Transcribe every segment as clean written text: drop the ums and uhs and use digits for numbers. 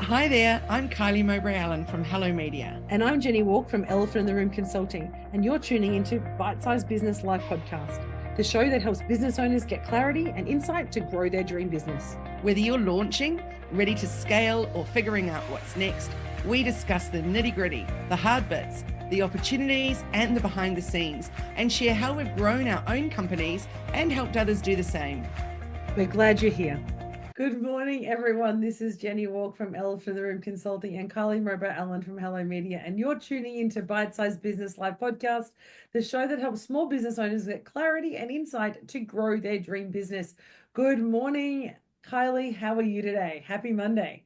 Hi there, I'm Kylie Mowbray-Allen from Hello Media. And I'm Jenni Walke from Elephant in the Room Consulting, and you're tuning into Bite Size Business Live Podcast, the show that helps business owners get clarity and insight to grow their dream business. Whether you're launching, ready to scale, or figuring out what's next, we discuss the nitty-gritty, the hard bits, the opportunities, and the behind the scenes, and share how we've grown our own companies and helped others do the same. We're glad you're here. Good morning, everyone. This is Jenni Walke from Elephant in the Room Consulting and Kylie Mowbray-Allen from Hello Media, and you're tuning into Bite Size Business Live Podcast, the show that helps small business owners get clarity and insight to grow their dream business. Good morning, Kylie. How are you today? Happy Monday.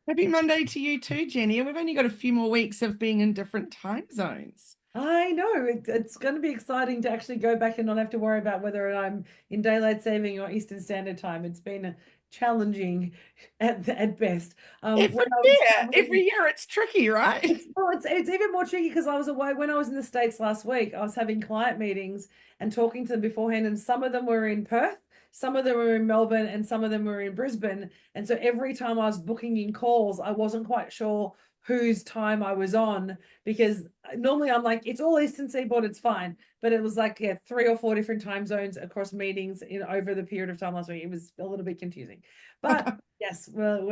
Happy Monday to you too, Jenni. We've only got a few more weeks of being in different time zones. I know it's going to be exciting to actually go back and not have to worry about whether I'm in daylight saving or Eastern Standard Time. It's been challenging at best. Every year it's tricky, right? It's even more tricky because I was away when I was in the States last week. I was having client meetings and talking to them beforehand, and some of them were in Perth, some of them were in Melbourne, and some of them were in Brisbane. And so every time I was booking in calls, I wasn't quite sure whose time I was on, because normally I'm like, it's all Eastern Seaboard, it's fine. But it was like, 3 or 4 different time zones across meetings over the period of time last week. It was a little bit confusing. But yes, well,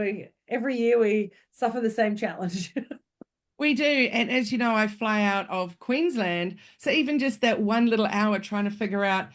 every year we suffer the same challenge. We do. And as you know, I fly out of Queensland. So even just that one little hour trying to figure out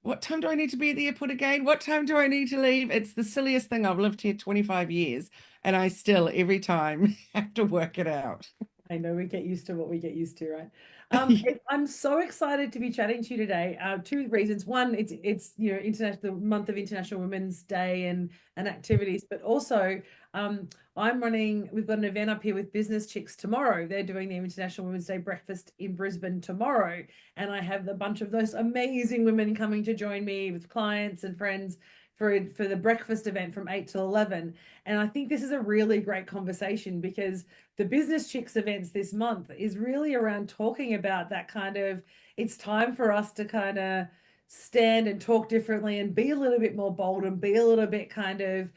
what time do I need to be at the airport again? What time do I need to leave? It's the silliest thing. I've lived here 25 years and I still every time have to work it out. I know we get used to what we get used to, right? Yeah. I'm so excited to be chatting to you today. Two reasons. One, it's international, the month of International Women's Day and activities, but also we've got an event up here with Business Chicks tomorrow. They're doing the International Women's Day breakfast in Brisbane tomorrow, and I have a bunch of those amazing women coming to join me with clients and friends for the breakfast event from 8 to 11. And I think this is a really great conversation because the Business Chicks events this month is really around talking about that kind of, it's time for us to kind of stand and talk differently and be a little bit more bold and be a little bit kind of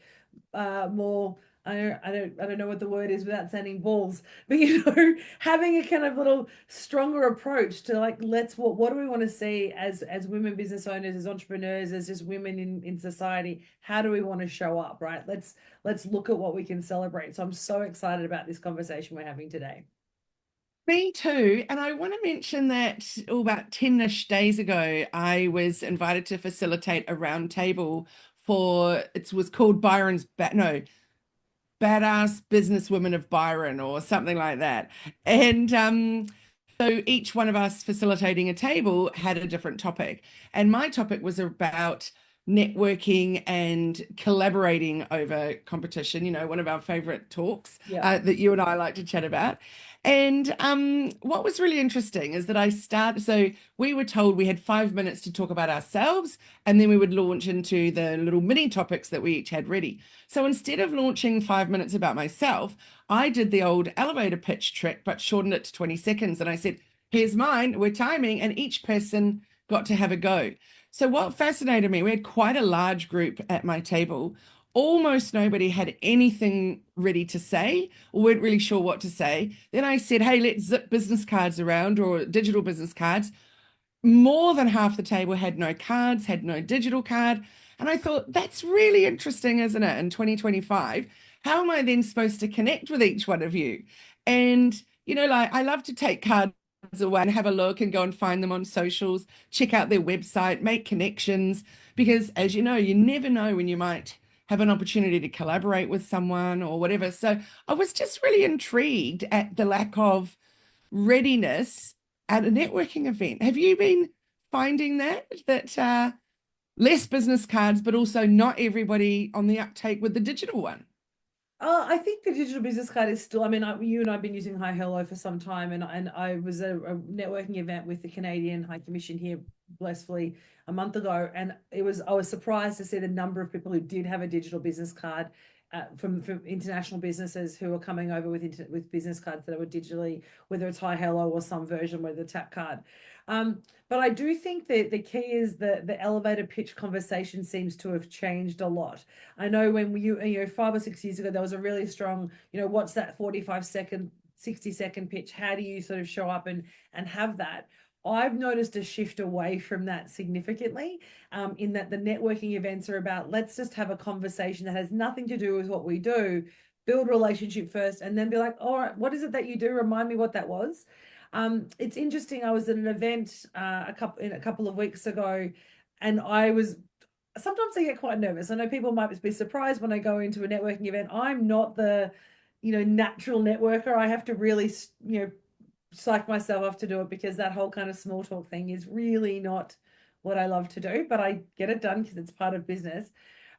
more, I don't know what the word is without sounding balls, but having a kind of little stronger approach to like, what do we want to see as women business owners, as entrepreneurs, as just women in society? How do we want to show up, right? Let's look at what we can celebrate. So I'm so excited about this conversation we're having today. Me too. And I want to mention that about 10-ish days ago, I was invited to facilitate a roundtable it was called Badass Businesswomen of Byron or something like that. And so each one of us facilitating a table had a different topic. And my topic was about networking and collaborating over competition, one of our favorite talks that you and I like to chat about. And what was really interesting is that so we were told we had 5 minutes to talk about ourselves, and then we would launch into the little mini topics that we each had ready. So instead of launching 5 minutes about myself, I did the old elevator pitch trick, but shortened it to 20 seconds. And I said, here's mine, we're timing, and each person got to have a go. So what fascinated me, we had quite a large group at my table. Almost nobody had anything ready to say or weren't really sure what to say. Then I said, hey, let's zip business cards around or digital business cards. More than half the table had no cards, had no digital card. And I thought, that's really interesting, isn't it? In 2025, how am I then supposed to connect with each one of you? And, I love to take cards away and have a look and go and find them on socials, check out their website, make connections, because as you know, you never know when you might have an opportunity to collaborate with someone or whatever. So I was just really intrigued at the lack of readiness at a networking event. Have you been finding that less business cards, but also not everybody on the uptake with the digital one? I think the digital business card is still, you and I have been using Hi Hello for some time, and I was at a networking event with the Canadian High Commission here, blissfully, a month ago, and I was surprised to see the number of people who did have a digital business card from international businesses who are coming over with business cards that were digitally, whether it's Hi Hello or some version with a tap card. But I do think that the key is the elevator pitch conversation seems to have changed a lot. I know when you know, 5 or 6 years ago, there was a really strong, you know, what's that 45-second, 60-second pitch? How do you sort of show up and have that? I've noticed a shift away from that significantly, in that the networking events are about, let's just have a conversation that has nothing to do with what we do, build relationship first, and then be like, all right, what is it that you do? Remind me what that was. It's interesting. I was at an event a couple of weeks ago, and I was sometimes I get quite nervous. I know people might be surprised when I go into a networking event. I'm not the, you know, natural networker. I have to really, you know, psych myself off to do it because that whole kind of small talk thing is really not what I love to do, but I get it done because it's part of business.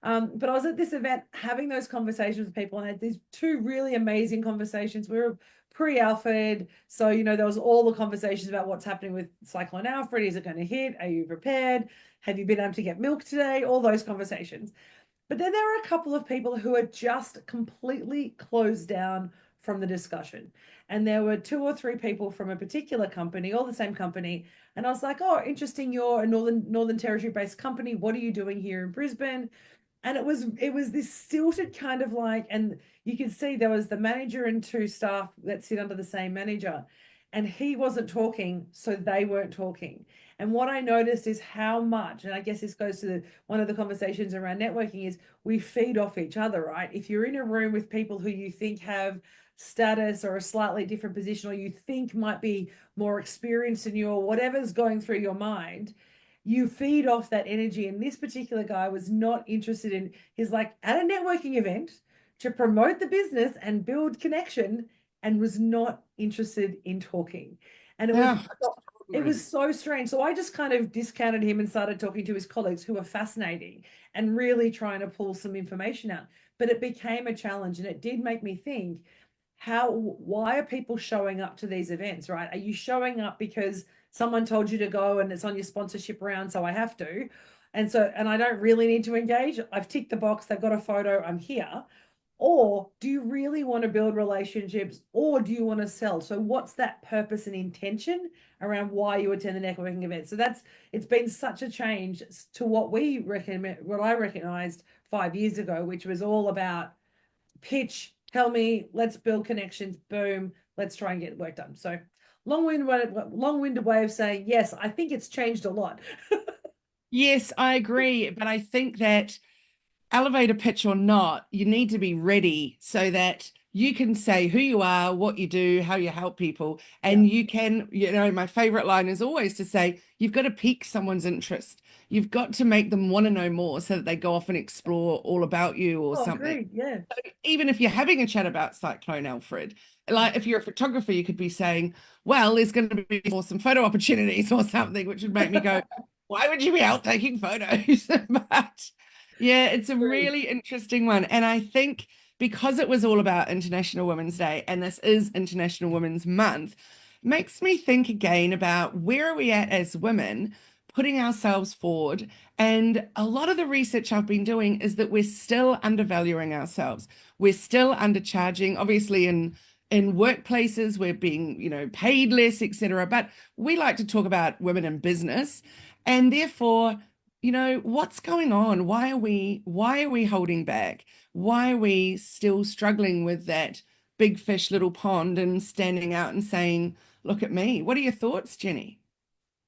But I was at this event having those conversations with people and had these two really amazing conversations. We were pre-Alfred, so you know there was all the conversations about what's happening with Cyclone Alfred. Is it going to hit? Are you prepared? Have you been able to get milk today? All those conversations. But then there were a couple of people who had just completely closed down from the discussion. And there were 2 or 3 people from a particular company, all the same company. And I was like, oh, interesting, you're a Northern Territory based company. What are you doing here in Brisbane? And it was this stilted kind of like, and you could see there was the manager and 2 staff that sit under the same manager, and he wasn't talking, so they weren't talking. And what I noticed is how much, and I guess this goes to one of the conversations around networking, is we feed off each other, right? If you're in a room with people who you think have status or a slightly different position, or you think might be more experienced than you, or whatever's going through your mind, you feed off that energy. And this particular guy was not interested in, he's like at a networking event to promote the business and build connection, and was not interested in talking. And Yeah, it was so strange. So I just kind of discounted him and started talking to his colleagues who were fascinating and really trying to pull some information out. But it became a challenge, and it did make me think, why are people showing up to these events, right? Are you showing up because someone told you to go and it's on your sponsorship round, so I have to? And I don't really need to engage. I've ticked the box, they've got a photo, I'm here. Or do you really want to build relationships, or do you want to sell? So what's that purpose and intention around why you attend the networking event? So it's been such a change to what I recognized 5 years ago, which was all about pitch, tell me, let's build connections, boom, let's try and get work done. So long-winded way of saying, yes, I think it's changed a lot. yes, I agree. But I think that elevator pitch or not, you need to be ready so that you can say who you are, what you do, how you help people. And Yeah. you can, you know, my favorite line is always to say, you've got to pique someone's interest. You've got to make them want to know more so that they go off and explore all about you or Oh, something. agreed. Yeah. Even if you're having a chat about Cyclone Alfred, like if you're a photographer, you could be saying, well, there's going to be some photo opportunities or something, which would make me go, why would you be out taking photos? But yeah, it's a Agreed. really interesting one. And I think because it was all about International Women's Day and this is International Women's Month, makes me think again about where are we at as women putting ourselves forward. And a lot of the research I've been doing is that we're still undervaluing ourselves. We're still undercharging, obviously in workplaces, we're being, you know, paid less, etc. But we like to talk about women in business. And therefore, you know, what's going on? Why are we holding back? Why are we still struggling with that big fish, little pond and standing out and saying, look at me? What are your thoughts, Jenni?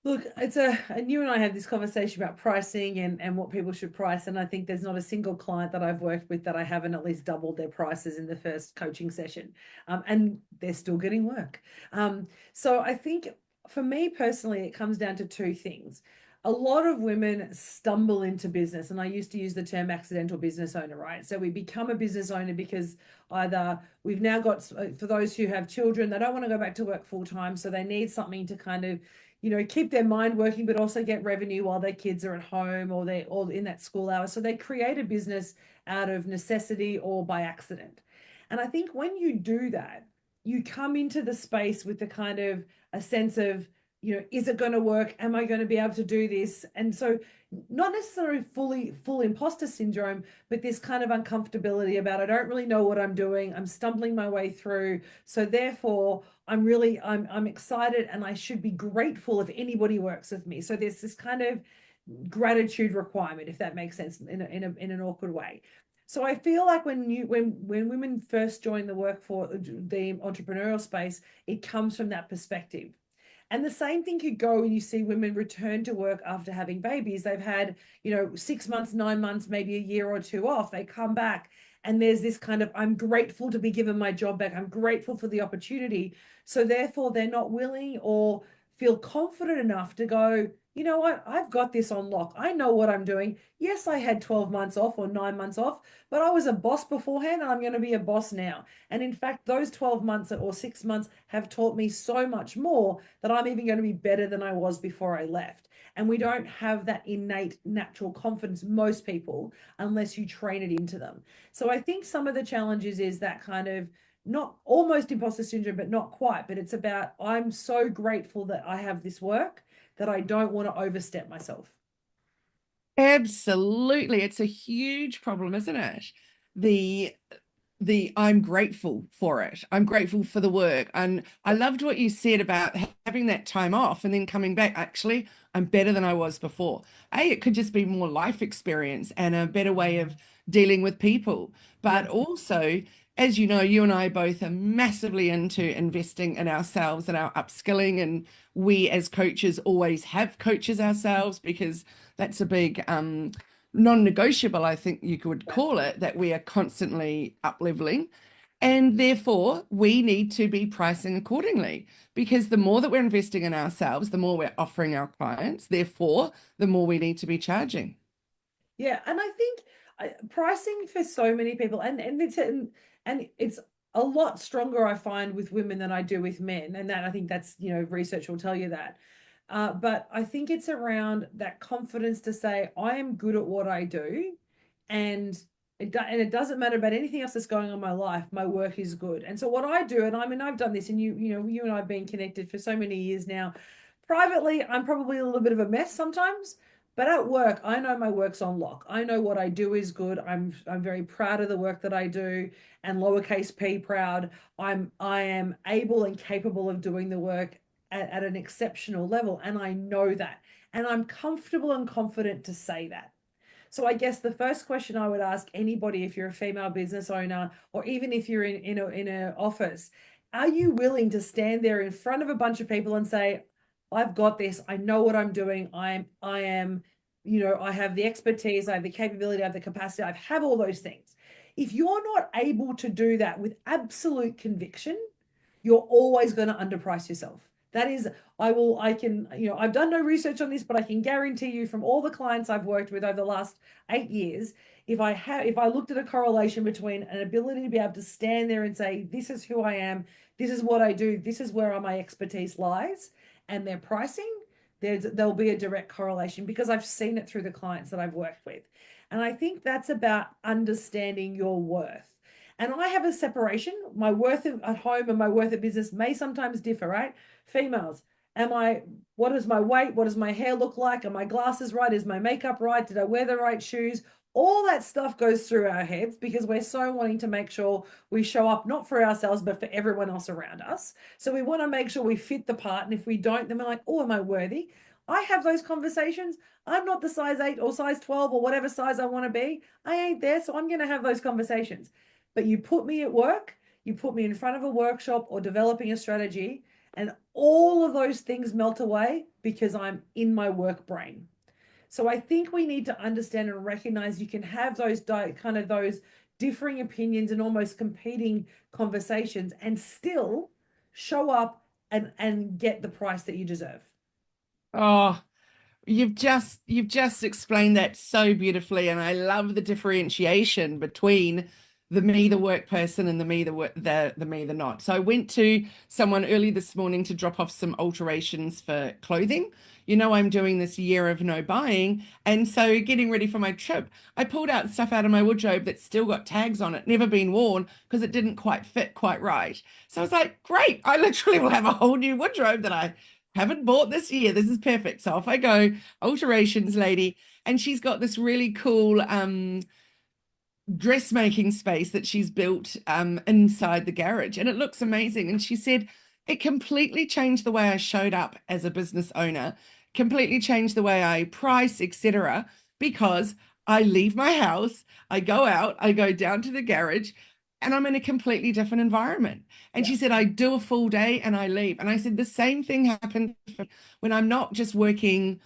Look, and you and I had this conversation about pricing and what people should price. And I think there's not a single client that I've worked with that I haven't at least doubled their prices in the first coaching session. And they're still getting work. So I think for me personally, it comes down to 2 things. A lot of women stumble into business, and I used to use the term accidental business owner, right? So we become a business owner because either we've now got, for those who have children, they don't want to go back to work full time. So they need something to kind of, you know, keep their mind working, but also get revenue while their kids are at home or they're all in that school hour. So they create a business out of necessity or by accident. And I think when you do that, you come into the space with the kind of a sense of is it going to work? Am I going to be able to do this? And so not necessarily full imposter syndrome, but this kind of uncomfortability about I don't really know what I'm doing. I'm stumbling my way through. So therefore, I'm excited and I should be grateful if anybody works with me. So there's this kind of gratitude requirement, if that makes sense, in an awkward way. So I feel like when women first join the workforce, the entrepreneurial space, it comes from that perspective. And the same thing could go when you see women return to work after having babies. They've had, 6 months, 9 months, maybe a year or two off. They come back and there's this kind of, I'm grateful to be given my job back. I'm grateful for the opportunity. So therefore, they're not willing or feel confident enough to go, you know what, I've got this on lock. I know what I'm doing. Yes, I had 12 months off or 9 months off, but I was a boss beforehand and I'm going to be a boss now. And in fact, those 12 months or 6 months have taught me so much more that I'm even going to be better than I was before I left. And we don't have that innate natural confidence, most people, unless you train it into them. So I think some of the challenges is that kind of not almost imposter syndrome, but not quite. But it's about I'm so grateful that I have this work that I don't want to overstep myself. Absolutely. It's a huge problem, isn't it? The I'm grateful for it. I'm grateful for the work. And I loved what you said about having that time off and then coming back. Actually, I'm better than I was before. It could just be more life experience and a better way of dealing with people. But Yeah. also, as you know, you and I both are massively into investing in ourselves and our upskilling. And we as coaches always have coaches ourselves because that's a big non-negotiable, I think you could call it, that we are constantly up leveling. And therefore, we need to be pricing accordingly because the more that we're investing in ourselves, the more we're offering our clients. Therefore, the more we need to be charging. Yeah, and I think pricing for so many people, and it's a lot stronger I find with women than I do with men, and that I think that's research will tell you that. But I think it's around that confidence to say I am good at what I do, and it doesn't matter about anything else that's going on in my life. My work is good, and so what I do, and I mean I've done this, and you and I've been connected for so many years now. Privately, I'm probably a little bit of a mess sometimes. But at work, I know my work's on lock. I know what I do is good. I'm very proud of the work that I do, and lowercase p proud. I am able and capable of doing the work at an exceptional level, and I know that. And I'm comfortable and confident to say that. So I guess the first question I would ask anybody, if you're a female business owner, or even if you're in an office, are you willing to stand there in front of a bunch of people and say, I've got this, I know what I'm doing, I am, I have the expertise, I have the capability, I have the capacity, I have all those things. If you're not able to do that with absolute conviction, you're always going to underprice yourself. That is, I've done no research on this, but I can guarantee you from all the clients I've worked with over the last 8 years, if I looked at a correlation between an ability to be able to stand there and say, this is who I am, this is what I do, this is where my expertise lies, and their pricing, there'll be a direct correlation because I've seen it through the clients that I've worked with. And I think that's about understanding your worth. And I have a separation. My worth at home and my worth at business may sometimes differ, right? Females, what is my weight? What does my hair look like? Are my glasses right? Is my makeup right? Did I wear the right shoes? All that stuff goes through our heads because we're so wanting to make sure we show up not for ourselves, but for everyone else around us. So we want to make sure we fit the part. And if we don't, then we're like, oh, am I worthy? I have those conversations. I'm not the size 8 or size 12 or whatever size I want to be. I ain't there. So I'm going to have those conversations. But you put me at work, you put me in front of a workshop or developing a strategy, and all of those things melt away because I'm in my work brain. So I think we need to understand and recognize you can have those differing opinions and almost competing conversations and still show up and get the price that you deserve. Oh, you've just explained that so beautifully, and I love the differentiation between the me, the work person, and the me, the work, the me, the not. So I went to someone early this morning to drop off some alterations for clothing. I'm doing this year of no buying, and so getting ready for my trip, I pulled out stuff out of my wardrobe that's still got tags on it, never been worn because it didn't quite fit quite right. So I was like, great, I literally will have a whole new wardrobe that I haven't bought this year. This is perfect. So off I go, alterations lady. And she's got this really cool dressmaking space that she's built inside the garage, and it looks amazing. And she said it completely changed the way I showed up as a business owner, completely changed the way I price, etc. Because I leave my house, I go out, I go down to the garage, and I'm in a completely different environment. And Yeah. she said, I do a full day and I leave. And I said, the same thing happens when I'm not just working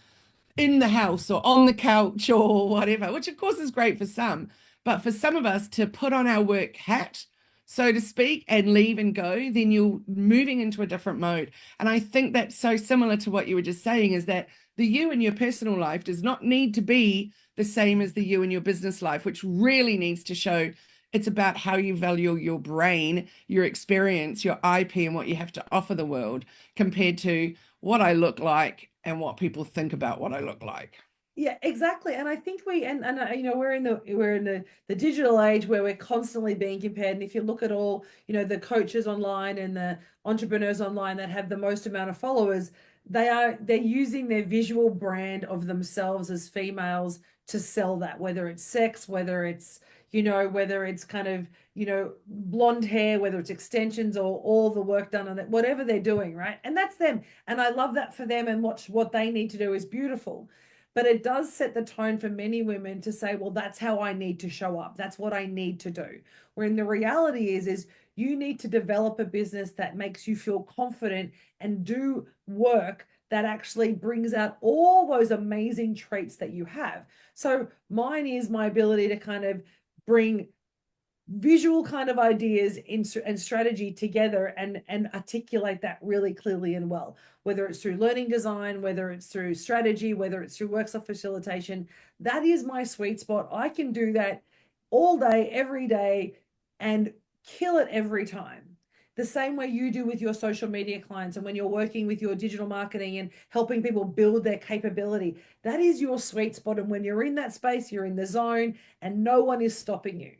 in the house or on the couch or whatever, which of course is great for some. But for some of us to put on our work hat, so to speak, and leave and go, then you're moving into a different mode. And I think that's so similar to what you were just saying, is that the you in your personal life does not need to be the same as the you in your business life, which really needs to show it's about how you value your brain, your experience, your IP, and what you have to offer the world compared to what I look like and what people think about what I look like. Yeah, exactly. And I think we're in the digital age where we're constantly being compared. And if you look at all, the coaches online and the entrepreneurs online that have the most amount of followers, they're using their visual brand of themselves as females to sell that, whether it's sex, whether it's kind of, blonde hair, whether it's extensions or all the work done on it, whatever they're doing, right? And that's them. And I love that for them, and what they need to do is beautiful. But it does set the tone for many women to say, well, that's how I need to show up. That's what I need to do. When the reality is you need to develop a business that makes you feel confident and do work that actually brings out all those amazing traits that you have. So mine is my ability to kind of bring visual kind of ideas and strategy together and articulate that really clearly and well, whether it's through learning design, whether it's through strategy, whether it's through workshop facilitation. That is my sweet spot. I can do that all day, every day, and kill it every time. The same way you do with your social media clients and when you're working with your digital marketing and helping people build their capability. That is your sweet spot. And when you're in that space, you're in the zone and no one is stopping you.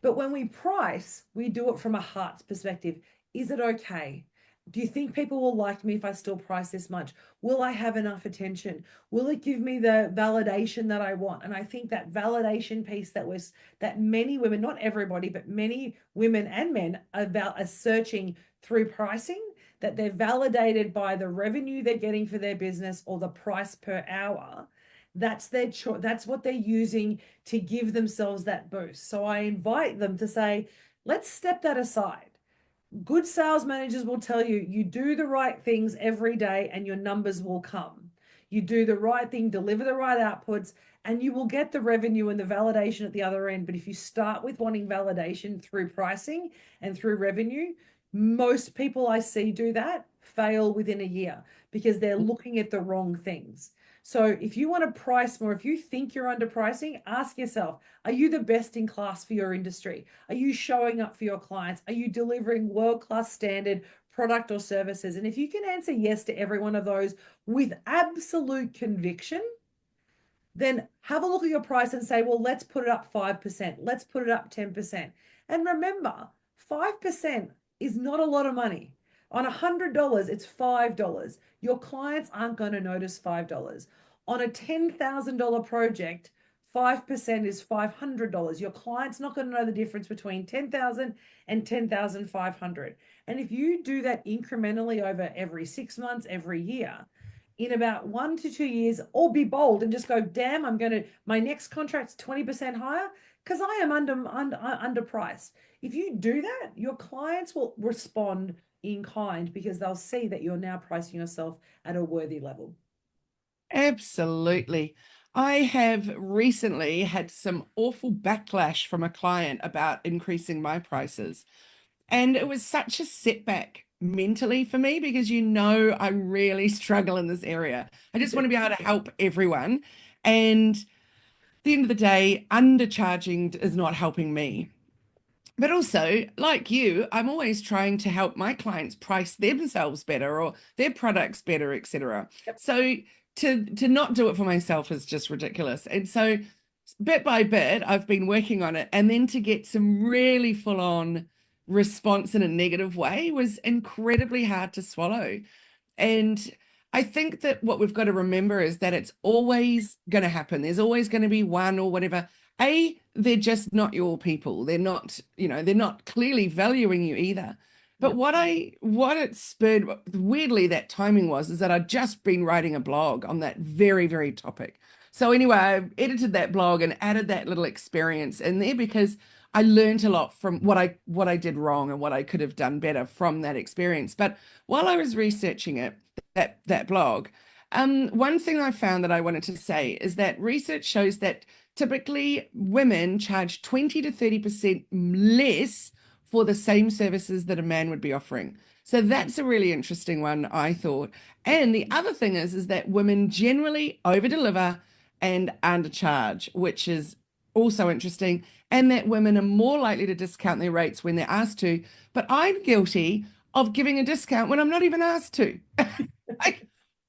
But when we price, we do it from a heart's perspective. Is it okay? Do you think people will like me if I still price this much? Will I have enough attention? Will it give me the validation that I want? And I think that validation piece that many women, not everybody, but many women and men are searching through pricing, that they're validated by the revenue they're getting for their business or the price per hour. That's their choice. That's what they're using to give themselves that boost. So I invite them to say, let's step that aside. Good sales managers will tell you, you do the right things every day and your numbers will come. You do the right thing, deliver the right outputs, and you will get the revenue and the validation at the other end. But if you start with wanting validation through pricing and through revenue, most people I see do that fail within a year because they're looking at the wrong things. So if you want to price more, if you think you're underpricing, ask yourself, are you the best in class for your industry? Are you showing up for your clients? Are you delivering world-class standard product or services? And if you can answer yes to every one of those with absolute conviction, then have a look at your price and say, well, let's put it up 5%. Let's put it up 10%. And remember, 5% is not a lot of money. On $100, it's $5. Your clients aren't going to notice $5. On a $10,000 project, 5% is $500. Your client's not going to know the difference between 10,000 and 10,500. And if you do that incrementally over every 6 months, every year, in about 1 to 2 years, or be bold and just go, damn, my next contract's 20% higher because I am underpriced. If you do that, your clients will respond in kind because they'll see that you're now pricing yourself at a worthy level. Absolutely. I have recently had some awful backlash from a client about increasing my prices. And it was such a setback mentally for me because I really struggle in this area. I just want to be able to help everyone. And at the end of the day, undercharging is not helping me. But also, like you, I'm always trying to help my clients price themselves better or their products better, etc. Yep. So to not do it for myself is just ridiculous. And so bit by bit, I've been working on it. And then to get some really full-on response in a negative way was incredibly hard to swallow. And I think that what we've got to remember is that it's always going to happen. There's always going to be one or whatever. They're just not your people. They're not, they're not clearly valuing you either. But Yep. what it spurred, weirdly, that timing was, is that I'd just been writing a blog on that very, very topic. So anyway, I edited that blog and added that little experience in there because I learned a lot from what I did wrong and what I could have done better from that experience. But while I was researching it, that blog, one thing I found that I wanted to say is that research shows that typically women charge 20 to 30% less for the same services that a man would be offering. So that's a really interesting one, I thought. And the other thing is that women generally overdeliver and undercharge, which is also interesting, and that women are more likely to discount their rates when they're asked to. But I'm guilty of giving a discount when I'm not even asked to. Like,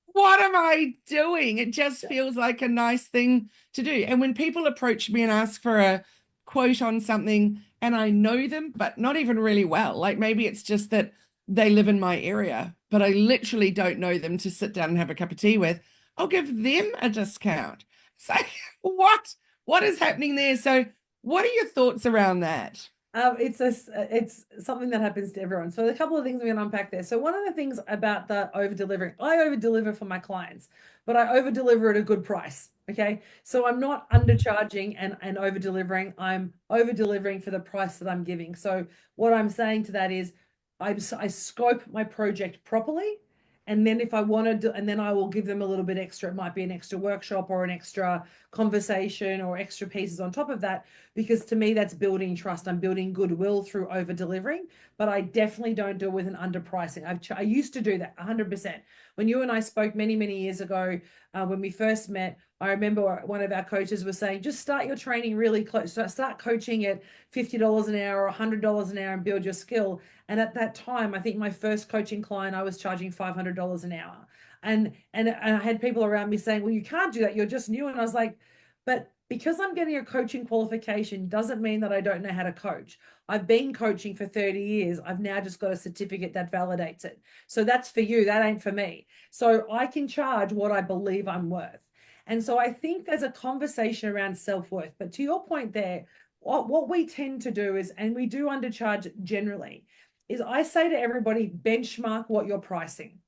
what am I doing? It just feels like a nice thing to do. And when people approach me and ask for a quote on something and I know them, but not even really well, like maybe it's just that they live in my area, but I literally don't know them to sit down and have a cup of tea with, I'll give them a discount. So what is happening there? So what are your thoughts around that? It's something that happens to everyone. So a couple of things we can unpack there. So one of the things about the over delivering, I over deliver for my clients, but I over deliver at a good price. Okay. So I'm not undercharging and over delivering. I'm over delivering for the price that I'm giving. So what I'm saying to that is I scope my project properly. And then if I want to, and then I will give them a little bit extra. It might be an extra workshop or an extra conversation or extra pieces on top of that, because to me, that's building trust. I'm building goodwill through over delivering, but I definitely don't do it with an underpricing. I used to do that 100%. When you and I spoke many, many years ago, when we first met, I remember one of our coaches was saying, just start your training really close. So start coaching at $50 an hour or $100 an hour and build your skill. And at that time, I think my first coaching client, I was charging $500 an hour. And I had people around me saying, well, you can't do that. You're just new. And I was like, but because I'm getting a coaching qualification doesn't mean that I don't know how to coach. I've been coaching for 30 years. I've now just got a certificate that validates it. So that's for you. That ain't for me. So I can charge what I believe I'm worth. And so I think there's a conversation around self-worth. But to your point there, what we tend to do is, and we do undercharge generally, is I say to everybody, benchmark what you're pricing.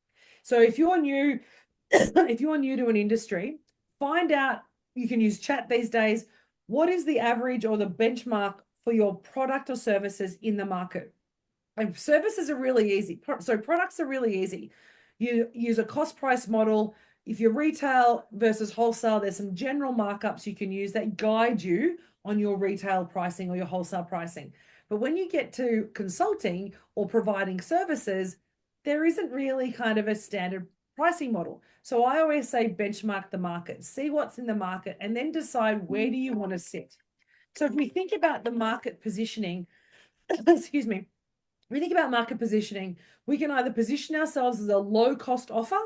So if you're new, if you're new to an industry, find out, you can use chat these days, what is the average or the benchmark for your product or services in the market? And services are really easy. So products are really easy. You use a cost price model. If you're retail versus wholesale, there's some general markups you can use that guide you on your retail pricing or your wholesale pricing. But when you get to consulting or providing services, there isn't really kind of a standard pricing model. So I always say benchmark the market, see what's in the market, and then decide where do you want to sit. So if we think about the market positioning, excuse me, we think about market positioning, we can either position ourselves as a low cost offer,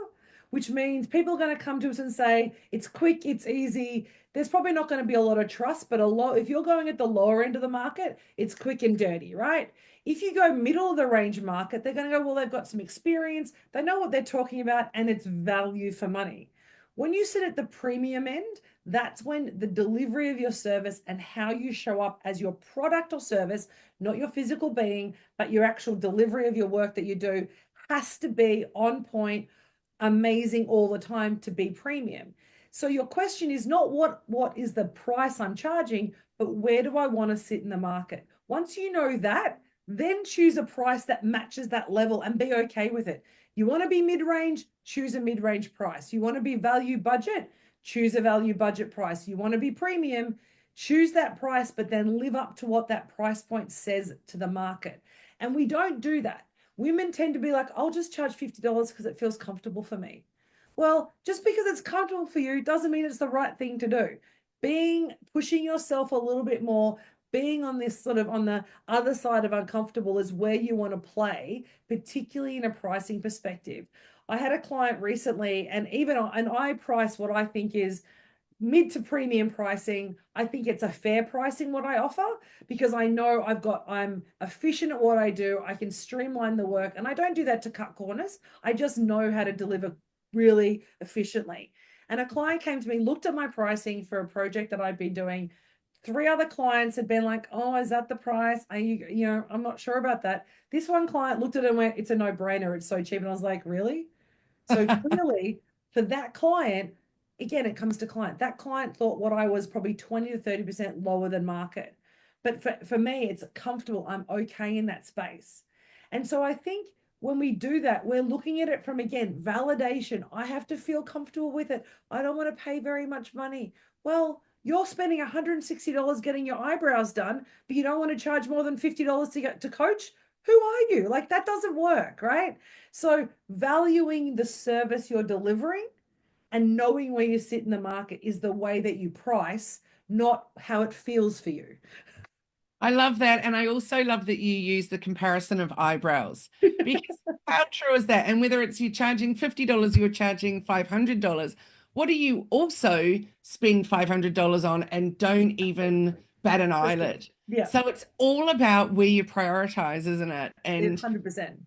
which means people are going to come to us and say, it's quick, it's easy. There's probably not going to be a lot of trust, but if you're going at the lower end of the market, it's quick and dirty, right? If you go middle of the range market, they're going to go, well, they've got some experience, they know what they're talking about, and it's value for money. When you sit at the premium end, that's when the delivery of your service and how you show up as your product or service, not your physical being, but your actual delivery of your work that you do, has to be on point, amazing all the time to be premium. So your question is not what is the price I'm charging, but where do I want to sit in the market? Once you know that, then choose a price that matches that level and be okay with it. You want to be mid-range, choose a mid-range price. You want to be value budget, choose a value budget price. You want to be premium, choose that price, but then live up to what that price point says to the market. And we don't do that. Women tend to be like, I'll just charge $50 because it feels comfortable for me. Well, just because it's comfortable for you doesn't mean it's the right thing to do. Pushing yourself a little bit more, being on this sort of on the other side of uncomfortable is where you want to play, particularly in a pricing perspective. I had a client recently, and I price what I think is mid to premium pricing. I think it's a fair pricing what I offer, because I know I'm efficient at what I do. I can streamline the work, and I don't do that to cut corners. I just know how to deliver really efficiently. And a client came to me, looked at my pricing for a project that I'd been doing. Three other clients had been like, oh, is that the price? Are you, I'm not sure about that. This one client looked at it and went, it's a no-brainer. It's so cheap. And I was like, really? So clearly, for that client, again, it comes to client. That client thought what I was probably 20 to 30% lower than market. But for me, it's comfortable. I'm okay in that space. And so I think when we do that, we're looking at it from, again, validation. I have to feel comfortable with it. I don't want to pay very much money. Well, you're spending $160 getting your eyebrows done, but you don't want to charge more than $50 to get to coach. Who are you? Like, that doesn't work, right? So valuing the service you're delivering and knowing where you sit in the market is the way that you price, not how it feels for you. I love that. And I also love that you use the comparison of eyebrows because how true is that? And whether it's you charging $50, you're charging $500, what do you also spend $500 on and don't even bat an eyelid? Yeah, So it's all about where you prioritize, isn't it? And 100%.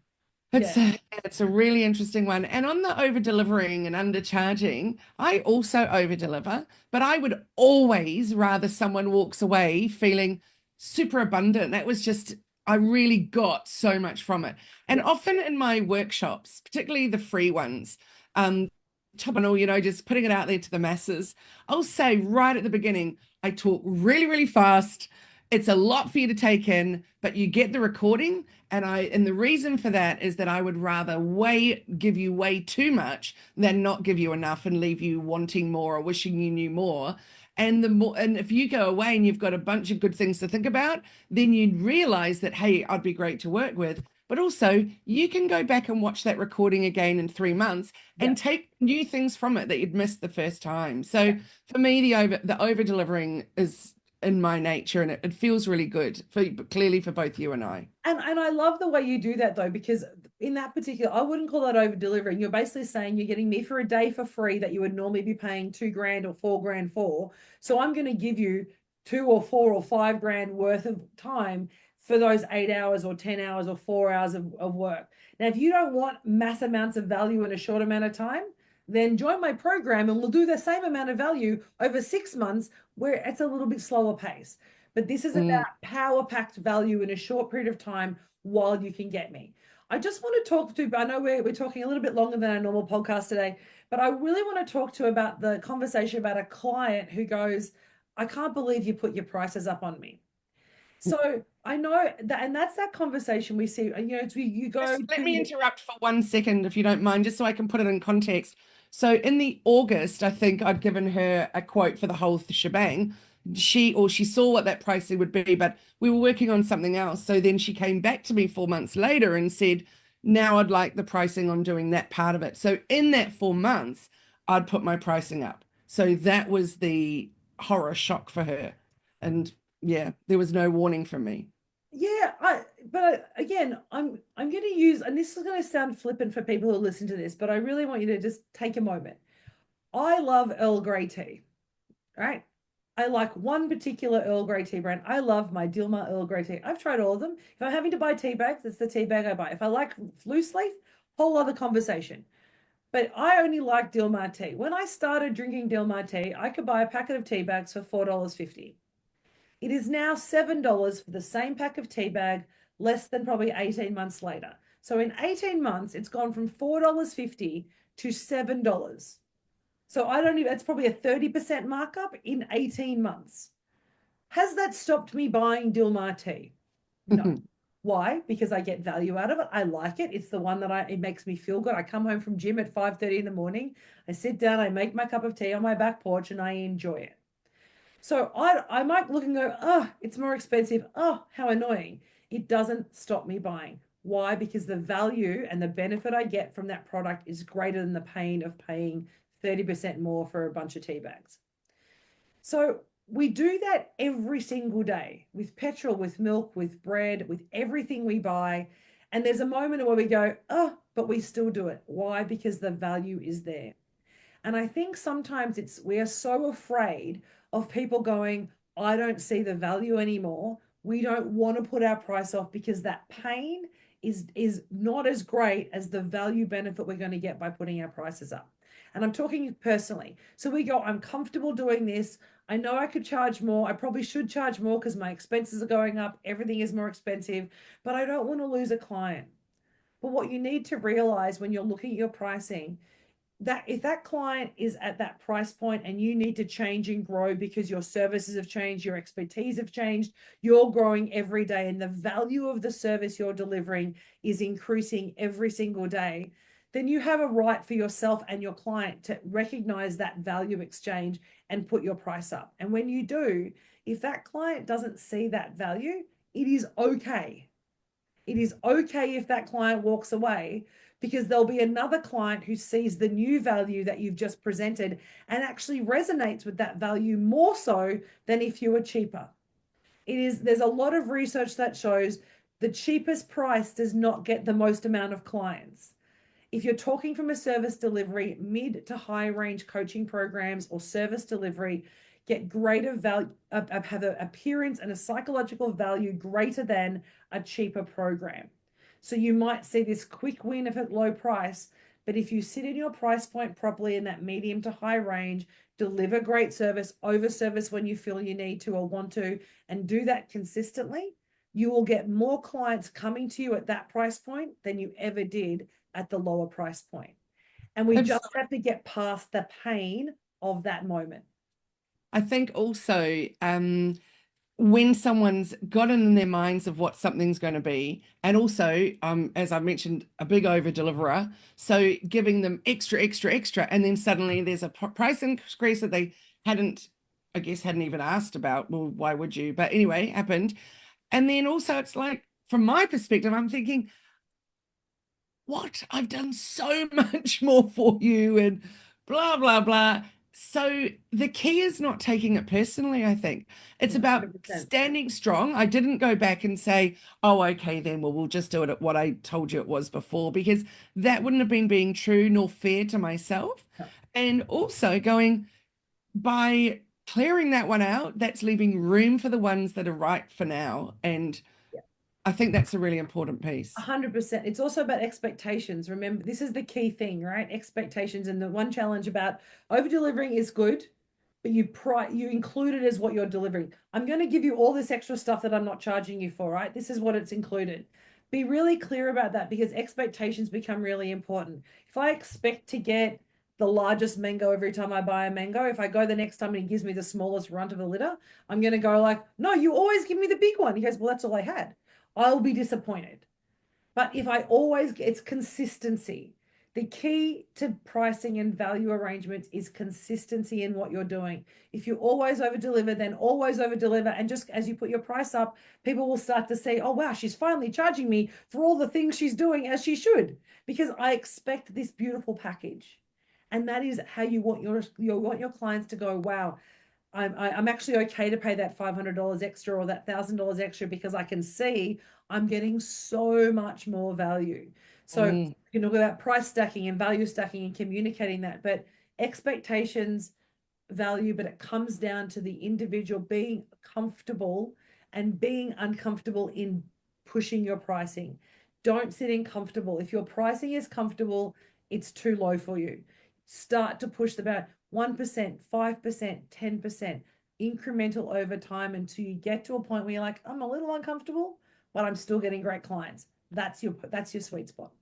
it's Yeah. it's a really interesting one. And on the over delivering and undercharging, I also over deliver, but I would always rather someone walks away feeling super abundant. That was just, I really got so much from it. And Yeah. often in my workshops, particularly the free ones, top and all, just putting it out there to the masses, I'll say right at the beginning, I talk really, really fast. It's a lot for you to take in, but you get the recording. And the reason for that is that I would rather give you way too much than not give you enough and leave you wanting more or wishing you knew more. And if you go away and you've got a bunch of good things to think about, then you'd realize that, hey, I'd be great to work with. But also, you can go back and watch that recording again in 3 months Yeah. and take new things from it that you'd missed the first time. So Yeah. for me, the over delivering is in my nature, and it feels really good for clearly for both you and I. And I love the way you do that though, because in that particular, I wouldn't call that over delivering. You're basically saying you're getting me for a day for free that you would normally be paying 2 grand or 4 grand for. So I'm going to give you 2 or 4 or 5 grand worth of time for those 8 hours or 10 hours or 4 hours of work. Now, if you don't want mass amounts of value in a short amount of time, then join my program and we'll do the same amount of value over 6 months where it's a little bit slower pace. But this is Mm. about power packed value in a short period of time while you can get me. I just want to talk to, I know we're talking a little bit longer than our normal podcast today, but I really want to talk to about the conversation about a client who goes, I can't believe you put your prices up on me. So I know that, and that's that conversation we see, you go Just let to me your, interrupt for 1 second, if you don't mind, just so I can put it in context. So in the August, I think I'd given her a quote for the whole shebang. She saw what that pricing would be, but we were working on something else. So then she came back to me 4 months later and said, now I'd like the pricing on doing that part of it. So in that 4 months, I'd put my pricing up. So that was the horror shock for her. And yeah, there was no warning from me. yeah, again, I'm going to use, and this is going to sound flippant for people who listen to this, but I really want you to just take a moment. I love Earl Grey tea, right? I like one particular Earl Grey tea brand. I love my Dilmah Earl Grey tea. I've tried all of them. If I'm having to buy tea bags, it's the tea bag I buy. If I like loose leaf, whole other conversation. But I only like Dilmah tea. When I started drinking Dilmah tea, I could buy a packet of tea bags for $4.50. It is now $7 for the same pack of tea bag, less than probably 18 months later. So in 18 months, it's gone from $4.50 to $7. So I don't even, that's probably a 30% markup in 18 months. Has that stopped me buying Dilmah tea? No. Why? Because I get value out of it. I like it. It's the one that it makes me feel good. I come home from gym at 5:30 in the morning. I sit down, I make my cup of tea on my back porch and I enjoy it. So I might look and go, oh, it's more expensive. Oh, how annoying. It doesn't stop me buying. Why? Because the value and the benefit I get from that product is greater than the pain of paying 30% more for a bunch of tea bags. So we do that every single day with petrol, with milk, with bread, with everything we buy. And there's a moment where we go, oh, but we still do it. Why? Because the value is there. And I think sometimes we are so afraid of people going, I don't see the value anymore. We don't want to put our price off because that pain is not as great as the value benefit we're going to get by putting our prices up. And I'm talking personally. So we go, I'm comfortable doing this. I know I could charge more. I probably should charge more because my expenses are going up. Everything is more expensive, but I don't want to lose a client. But what you need to realize when you're looking at your pricing, that if that client is at that price point and you need to change and grow because your services have changed, your expertise have changed, you're growing every day, and the value of the service you're delivering is increasing every single day, then you have a right for yourself and your client to recognize that value exchange and put your price up. And when you do, if that client doesn't see that value, it is okay. It is okay if that client walks away, because there'll be another client who sees the new value that you've just presented and actually resonates with that value more so than if you were cheaper. There's a lot of research that shows the cheapest price does not get the most amount of clients. If you're talking from a service delivery, mid to high range coaching programs or service delivery get greater value, have an appearance and a psychological value greater than a cheaper program. So you might see this quick win of a low price, but if you sit in your price point properly in that medium to high range, deliver great service, over service when you feel you need to or want to, and do that consistently, you will get more clients coming to you at that price point than you ever did at the lower price point. And we just have to get past the pain of that moment. I think also when someone's got in their minds of what something's going to be, and also, as I mentioned, a big over deliverer, so giving them extra, extra, extra, and then suddenly there's a price increase that they hadn't, I guess, hadn't even asked about. Well, why would you? But anyway, happened. And then also it's like, from my perspective, I'm thinking, what? I've done so much more for you and blah, blah, blah. So the key is not taking it personally, I think. It's about 100%. standing strong. I didn't go back and say, oh, okay, then, well, we'll just do it at what I told you it was before, because that wouldn't have been being true nor fair to myself. No. And also going, by clearing that one out, that's leaving room for the ones that are right for now. And Yeah. I think that's a really important piece. 100%. It's also about expectations. Remember, this is the key thing, right? Expectations. And the one challenge about over delivering is good, but you include it as what you're delivering. I'm going to give you all this extra stuff that I'm not charging you for, right? This is what it's included. Be really clear about that, because expectations become really important. If I expect to get the largest mango every time I buy a mango, if I go the next time and he gives me the smallest runt of a litter, I'm going to go like, no, you always give me the big one. He goes, well, that's all I had. I'll be disappointed. But if I always, it's consistency. The key to pricing and value arrangements is consistency in what you're doing. If you always over deliver, then always over deliver. And just as you put your price up, people will start to say, oh, wow, she's finally charging me for all the things she's doing as she should, because I expect this beautiful package. And that is how you want your clients to go, wow, I'm actually okay to pay that $500 extra or that $1,000 extra, because I can see I'm getting so much more value. So you can talk about price stacking and value stacking and communicating that, but expectations, value, but it comes down to the individual being comfortable and being uncomfortable in pushing your pricing. Don't sit in comfortable. If your pricing is comfortable, it's too low for you. Start to push about 1%, 5%, 10%, incremental over time until you get to a point where you're like, I'm a little uncomfortable, but I'm still getting great clients. That's your sweet spot.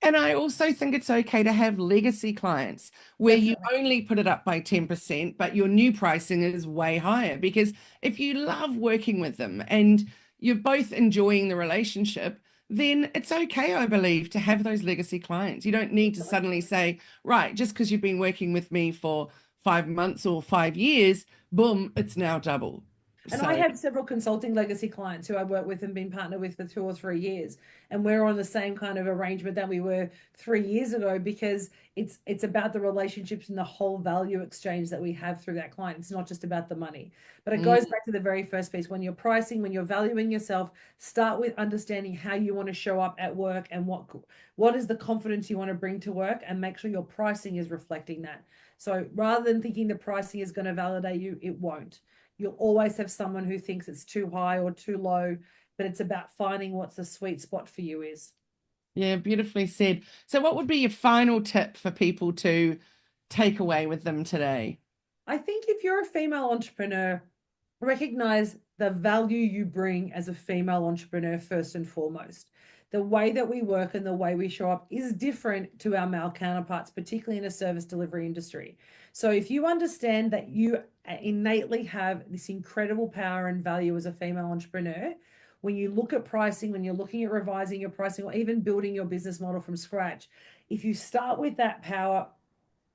And I also think it's okay to have legacy clients where you Definitely. only put it up by 10%, but your new pricing is way higher. Because if you love working with them and you're both enjoying the relationship, then it's okay, I believe, to have those legacy clients. You don't need to suddenly say, right, just because you've been working with me for 5 months or 5 years, boom, it's now double. And So I have several consulting legacy clients who I work with and been partnered with for 2 or 3 years. And we're on the same kind of arrangement that we were 3 years ago, because it's about the relationships and the whole value exchange that we have through that client. It's not just about the money. But it goes back to the very first piece. When you're pricing, when you're valuing yourself, start with understanding how you want to show up at work and what is the confidence you want to bring to work, and make sure your pricing is reflecting that. So rather than thinking the pricing is going to validate you, it won't. You'll always have someone who thinks it's too high or too low, but it's about finding what's the sweet spot for you is. Yeah, beautifully said. So, what would be your final tip for people to take away with them today? I think if you're a female entrepreneur, recognize the value you bring as a female entrepreneur first and foremost. The way that we work and the way we show up is different to our male counterparts, particularly in a service delivery industry. So if you understand that you innately have this incredible power and value as a female entrepreneur, when you look at pricing, when you're looking at revising your pricing or even building your business model from scratch, if you start with that power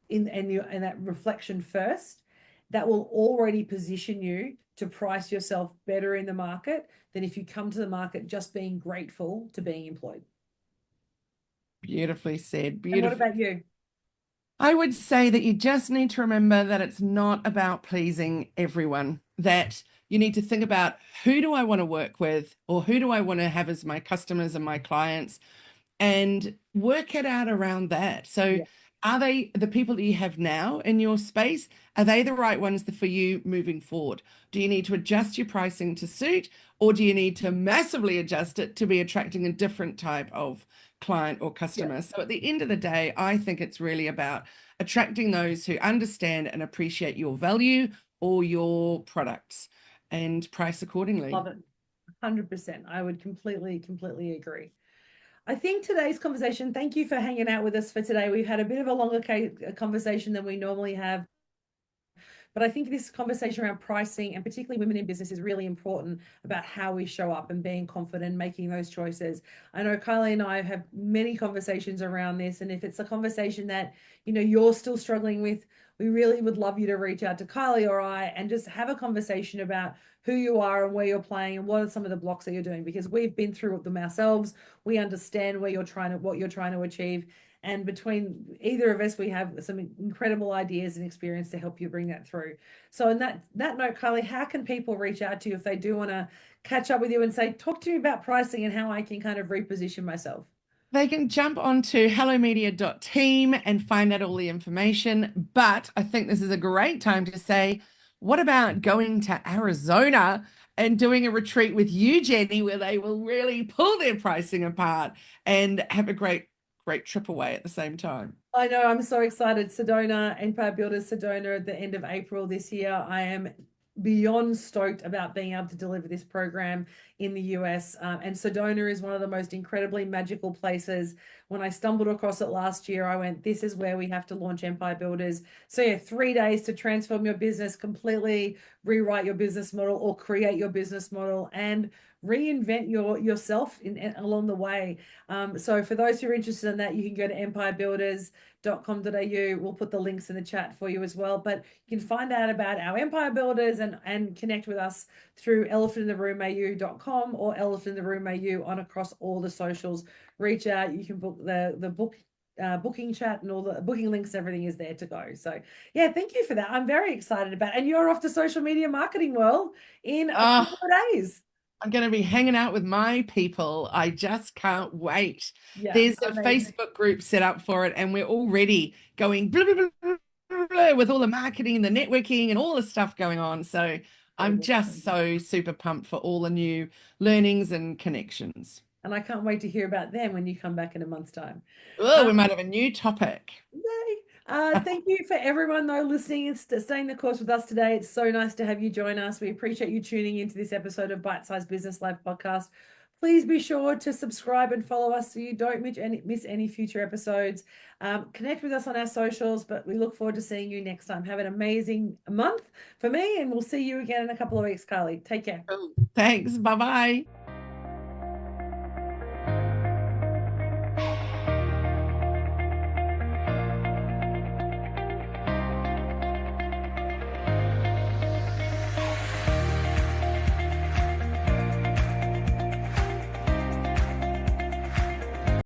in that reflection first, that will already position you to price yourself better in the market than if you come to the market just being grateful to being employed. Beautifully said. And what Beautiful. about you? I would say that you just need to remember that it's not about pleasing everyone, that you need to think about who do I want to work with or who do I want to have as my customers and my clients and work it out around that. So, Yeah. are they the people that you have now in your space? Are they the right ones for you moving forward? Do you need to adjust your pricing to suit, or do you need to massively adjust it to be attracting a different type of client or Yeah. customer? So, at the end of the day, I think it's really about attracting those who understand and appreciate your value or your products and price accordingly. Love it. 100%. I would completely agree. I think today's conversation, thank you for hanging out with us for today. We've had a bit of a longer conversation than we normally have. But I think this conversation around pricing and particularly women in business is really important about how we show up and being confident, making those choices. I know Kylie and I have had many conversations around this. And if it's a conversation that, you're still struggling with, we really would love you to reach out to Kylie or I and just have a conversation about who you are and where you're playing and what are some of the blocks that you're doing, because we've been through them ourselves. We understand what you're trying to achieve. And between either of us, we have some incredible ideas and experience to help you bring that through. So, in that note, Kylie, how can people reach out to you if they do want to catch up with you and say, talk to me about pricing and how I can kind of reposition myself? They can jump onto hellomedia.team and find out all the information. But I think this is a great time to say, what about going to Arizona and doing a retreat with you, Jenni, where they will really pull their pricing apart and have a great trip away at the same time? I know, I'm so excited. Sedona, Empire Builders Sedona at the end of April this year. I am beyond stoked about being able to deliver this program in the US. And Sedona is one of the most incredibly magical places. When I stumbled across it last year, I went, this is where we have to launch Empire Builders. So yeah, 3 days to transform your business, completely rewrite your business model or create your business model and reinvent yourself along the way. So for those who are interested in that, you can go to empirebuilders.com.au. We'll put the links in the chat for you as well. But you can find out about our Empire Builders and connect with us through elephantintheroomau.com or elephantintheroomau on across all the socials. Reach out. You can book the booking chat and all the booking links, everything is there to go. So yeah, thank you for that. I'm very excited about it. And you're off to social media marketing world in a Oh, couple of days. I'm going to be hanging out with my people. I just can't wait. Yeah, There's a amazing. Facebook group set up for it, and we're already going blah, blah, blah, blah, blah, with all the marketing and the networking and all the stuff going on. So I'm just so super pumped for all the new learnings and connections. And I can't wait to hear about them when you come back in a month's time. Oh, Um, we might have a new topic. Yay. Thank you for everyone though listening and staying the course with us today. It's so nice to have you join us. We appreciate you tuning into this episode of Bite Size Business Life podcast. Please be sure to subscribe and follow us so you don't miss any future episodes. Connect with us on our socials, but we look forward to seeing you next time. Have an amazing month for me, and we'll see you again in a couple of weeks, Kylie. Take care. Thanks. Bye bye.